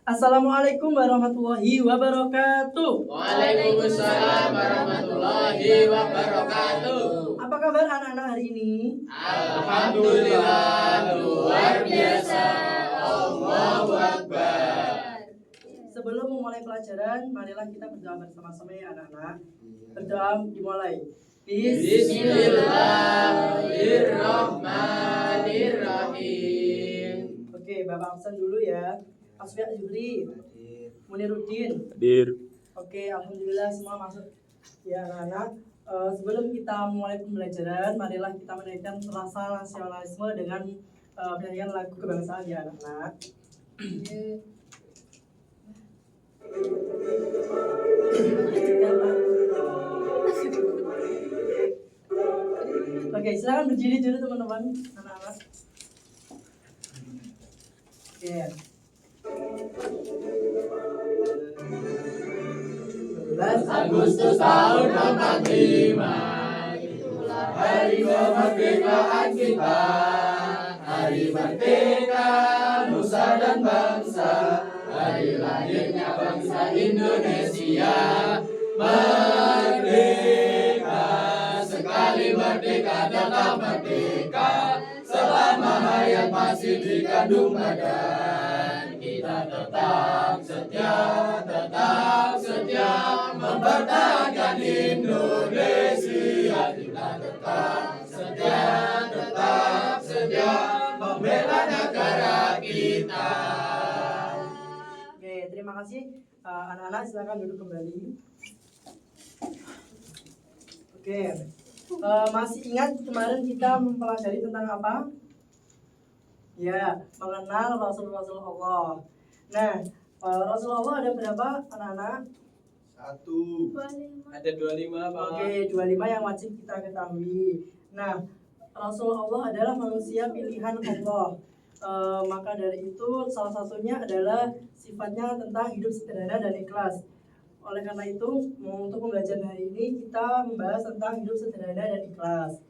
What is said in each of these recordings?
Assalamualaikum warahmatullahi wabarakatuh. Waalaikumsalam warahmatullahi wabarakatuh. Apa kabar anak-anak hari ini? Alhamdulillah luar biasa. Allahu Akbar. Sebelum memulai pelajaran, marilah kita berdoa bersama-sama ya anak-anak. Berdoa dimulai. Bismillahirrahmanirrahim. Oke, Bapak absen dulu ya. Asfiya Zuhri, Muniruddin. Hadir. Oke, alhamdulillah semua masuk ya anak-anak. Sebelum kita mulai pembelajaran, marilah kita menaikkan rasa nasionalisme dengan penyanyian lagu kebangsaan ya anak-anak. Oke, silakan berdiri dulu teman-teman, anak-anak. Oke. 12 Agustus tahun 45, itulah hari kemerdekaan kita. Hari merdeka nusa dan bangsa, hari lahirnya bangsa Indonesia. Merdeka, sekali merdeka tetap merdeka, selama hayat masih dikandung badan. Kita tetap setia mempertahankan Indonesia. Kita tetap setia membela negara kita. Oke, terima kasih anak-anak, silakan duduk kembali. Oke, masih ingat kemarin kita mempelajari tentang apa? Ya, mengenal Rasul-Rasul Allah. Nah, Rasulullah ada berapa anak-anak? 1. Ada 25 Pak. Oke, 25 yang wajib kita ketahui. Nah, Rasulullah adalah manusia pilihan Allah. Maka dari itu salah satunya adalah sifatnya tentang hidup sederhana dan ikhlas. Oleh karena itu, untuk pembelajaran hari ini kita membahas tentang hidup sederhana dan ikhlas.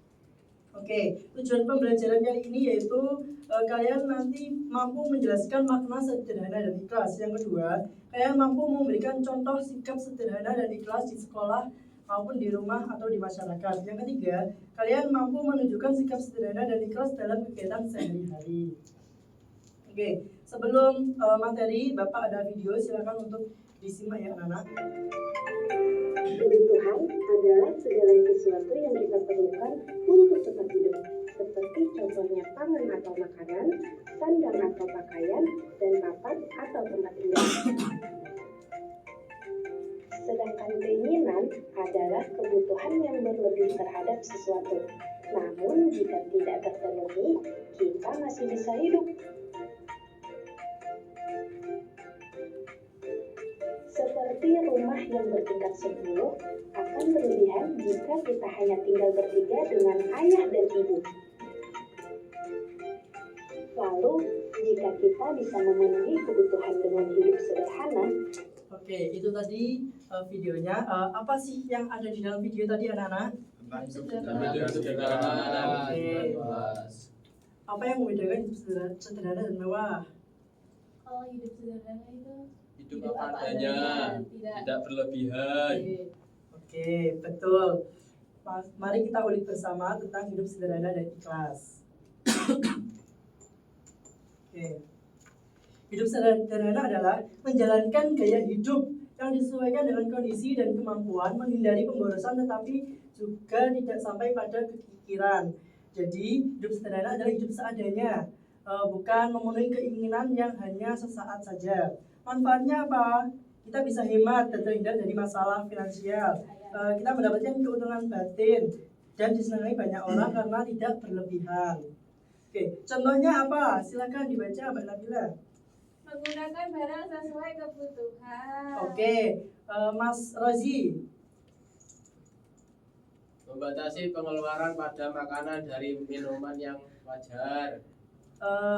Oke, tujuan pembelajaran kali ini yaitu kalian nanti mampu menjelaskan makna sederhana dan ikhlas. Yang kedua, kalian mampu memberikan contoh sikap sederhana dan ikhlas di sekolah maupun di rumah atau di masyarakat. Yang ketiga, kalian mampu menunjukkan sikap sederhana dan ikhlas dalam kegiatan sehari-hari. Oke, sebelum materi, Bapak ada video, silakan untuk disimak ya anak-anak. Kebutuhan adalah segala sesuatu yang kita perlukan untuk tetap hidup, seperti contohnya pangan atau makanan, sandang atau pakaian, dan papan atau tempat tinggal. Sedangkan keinginan adalah kebutuhan yang berlebih terhadap sesuatu. Namun jika tidak terpenuhi, kita masih bisa hidup. Seperti rumah yang bertingkat 10 akan berlebihan jika kita hanya tinggal bertiga dengan ayah dan ibu. Lalu, jika kita bisa memenuhi kebutuhan dengan hidup sederhana. Oke, itu tadi videonya. Apa sih yang ada di dalam video tadi anak-anak? Apa yang membedakan hidup sederhana dan mewah? Kalau hidup sederhana itu Hidup apa adanya, tidak berlebihan. Oke, betul. Mari kita ulik bersama tentang hidup sederhana dan ikhlas. Oke. Hidup sederhana adalah menjalankan gaya hidup yang disesuaikan dengan kondisi dan kemampuan, menghindari pemborosan tetapi juga tidak sampai pada kekikiran. Jadi, hidup sederhana adalah hidup seadanya, bukan memenuhi keinginan yang hanya sesaat saja. Manfaatnya apa? Kita bisa hemat dan terhindar dari masalah finansial. Kita mendapatkan keuntungan batin dan disenangi banyak orang karena tidak berlebihan. Oke, contohnya apa? Silakan dibaca Mbak Nabila. menggunakan barang sesuai kebutuhan. Oke, Mas Rozi. Membatasi pengeluaran pada makanan dari minuman yang wajar.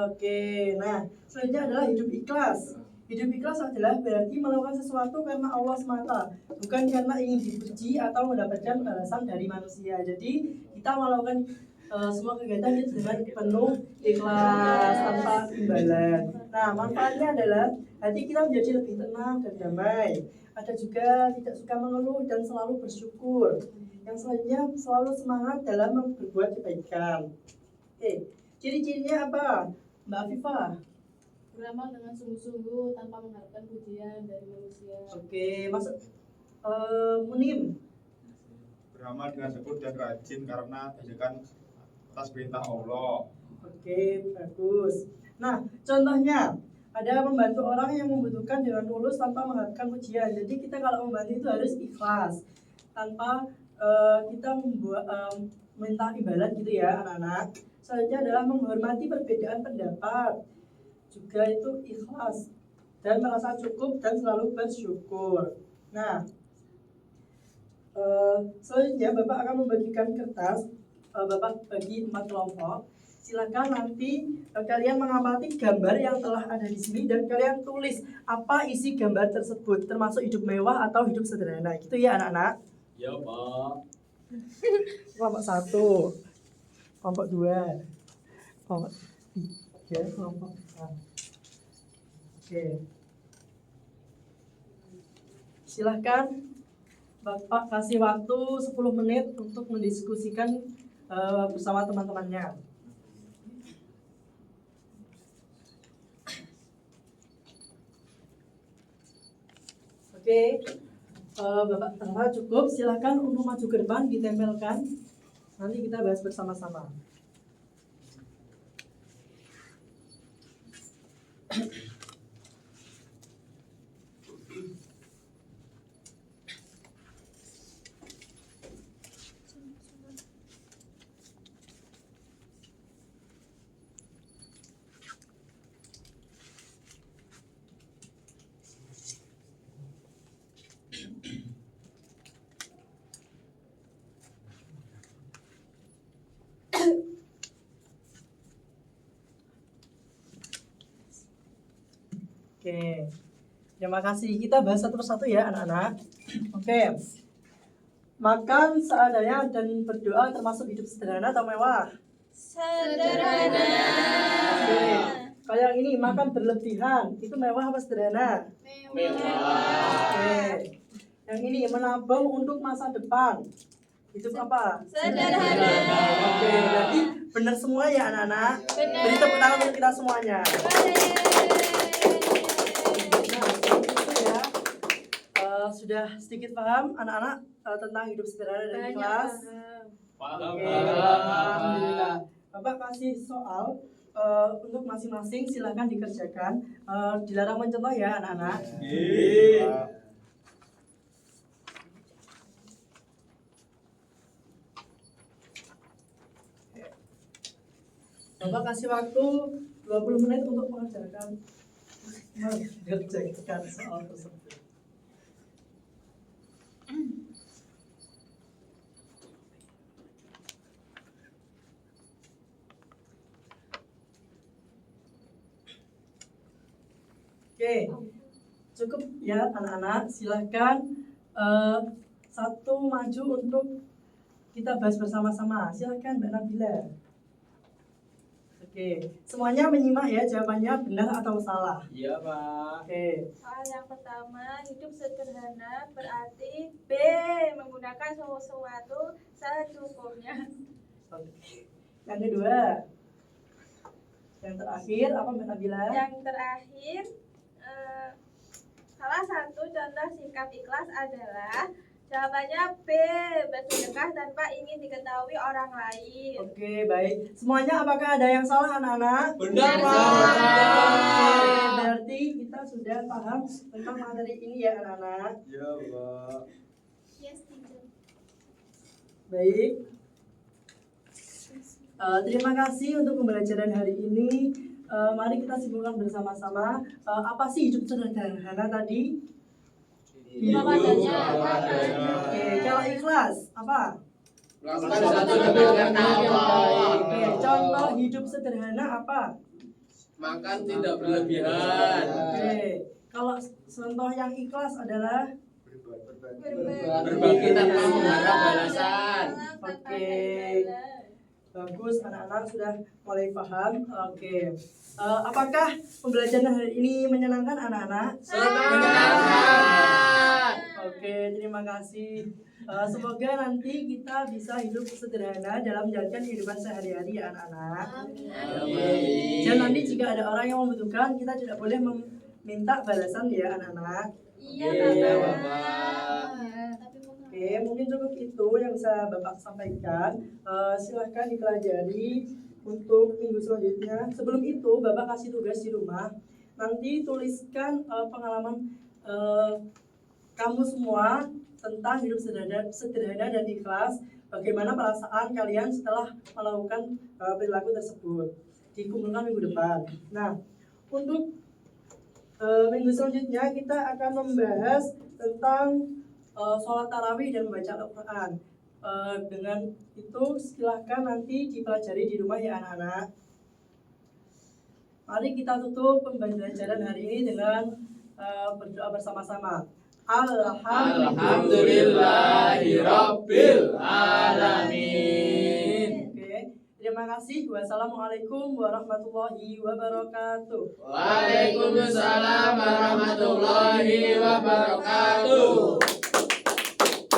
Oke, nah selanjutnya adalah hidup ikhlas. Hidup ikhlas adalah berarti melakukan sesuatu karena Allah semata, bukan karena ingin dipuji atau mendapatkan balasan dari manusia. Jadi kita melakukan semua kegiatan itu dengan penuh ikhlas tanpa imbalan. Nah, manfaatnya adalah hati kita menjadi lebih tenang dan damai. Ada juga tidak suka mengeluh dan selalu bersyukur. Yang selanjutnya selalu semangat dalam berbuat kebaikan. Oke, ciri-cirinya apa, Mbak Afifah? Beramal dengan sungguh-sungguh tanpa mengharapkan pujian dari manusia. Oke, Mas Munim. Beramal dengan tekun dan rajin karena ajakan atas perintah Allah. Oke, bagus. Nah, contohnya ada membantu orang yang membutuhkan dengan tulus tanpa mengharapkan pujian. Jadi kita kalau membantu itu harus ikhlas, tanpa kita minta imbalan gitu ya anak-anak. Selanjutnya adalah menghormati perbedaan pendapat. Juga itu ikhlas dan merasa cukup dan selalu bersyukur. Nah, selanjutnya Bapak akan membagikan kertas. Bapak bagi 4 kelompok. Silakan nanti kalian mengamati gambar yang telah ada di sini dan kalian tulis apa isi gambar tersebut, termasuk hidup mewah atau hidup sederhana. Gitu ya anak-anak? Ya, Pak. Kelompok 1, kelompok 2, kelompok 3, kelompok 4. Oke. Silahkan Bapak kasih waktu 10 menit untuk mendiskusikan bersama teman-temannya. Oke, Bapak Tara cukup. Silakan untuk maju ke depan, ditempelkan. Nanti kita bahas bersama-sama. Oke, terima kasih. Kita bahas satu persatu ya anak-anak. Oke, makan seadanya dan berdoa termasuk hidup sederhana atau mewah? Sederhana. Oke, kalau yang ini makan berlebihan, itu mewah apa sederhana? Oke, yang ini menabung untuk masa depan, itu apa? Sederhana. Oke, berarti benar semua ya anak-anak? Benar. Beri tepuk tangan untuk kita semuanya. Sudah sedikit paham anak-anak tentang hidup sederhana dan ikhlas? Paham. Oke, alhamdulillah. Bapak kasih soal untuk masing-masing, silahkan dikerjakan. Dilarang mencontoh ya anak-anak. Bapak kasih waktu 20 menit untuk mengerjakan soal tersebut. Oke, cukup ya anak-anak. Silahkan satu maju untuk kita bahas bersama-sama. Silahkan Mbak Nabila. Oke, semuanya menyimak ya jawabannya benar atau salah. Iya, Pak. Oke, Soal yang pertama, hidup sederhana berarti B. Menggunakan sesuatu secukupnya. yang kedua, yang terakhir apa Mbak Nabila? Yang terakhir, salah satu contoh sikap ikhlas adalah jawabannya B. Bersedekah tanpa ingin diketahui orang lain. Oke, baik. Semuanya apakah ada yang salah anak-anak? Benar, Pak. Oke, berarti kita sudah paham tentang materi ini ya anak-anak. Ya, Pak. Yes, teacher. Baik. Terima kasih untuk pembelajaran hari ini. Mari kita simpulkan bersama-sama. Apa sih hidup sederhana tadi? Hidup adanya. Oke, kalau ikhlas apa? Melakukan satu demi karena Allah. Oke, contoh hidup sederhana apa? Makan tidak berlebihan. Oke, kalau contoh yang ikhlas adalah Berbagi tanpa mengharap balasan. Oke. Bagus, anak-anak sudah mulai paham. Oke. Apakah pembelajaran hari ini menyenangkan anak-anak? Menyenangkan. Oke, terima kasih. Semoga nanti kita bisa hidup sederhana dalam menjalankan kehidupan sehari-hari ya anak-anak. Amin. Dan nanti jika ada orang yang membutuhkan, kita tidak boleh meminta balasan ya anak-anak. Iya, Iya, Bapak. Bapak. Oke, mungkin cukup itu yang bisa Bapak sampaikan. Silahkan dipelajari untuk minggu selanjutnya. Sebelum itu, Bapak kasih tugas di rumah. Nanti tuliskan pengalaman kamu semua tentang hidup sederhana dan ikhlas. Bagaimana perasaan kalian setelah melakukan perilaku tersebut. Dikumpulkan minggu depan. Nah, untuk minggu selanjutnya kita akan membahas tentang sholat tarawih dan membaca Al-Quran. Dengan itu silahkan nanti dipelajari di rumah ya anak-anak. Mari kita tutup pembelajaran hari ini dengan berdoa bersama-sama. Alhamdulillahirabbil alamin. Oke, terima kasih. Wassalamualaikum warahmatullahi wabarakatuh. Waalaikumsalam warahmatullahi wabarakatuh.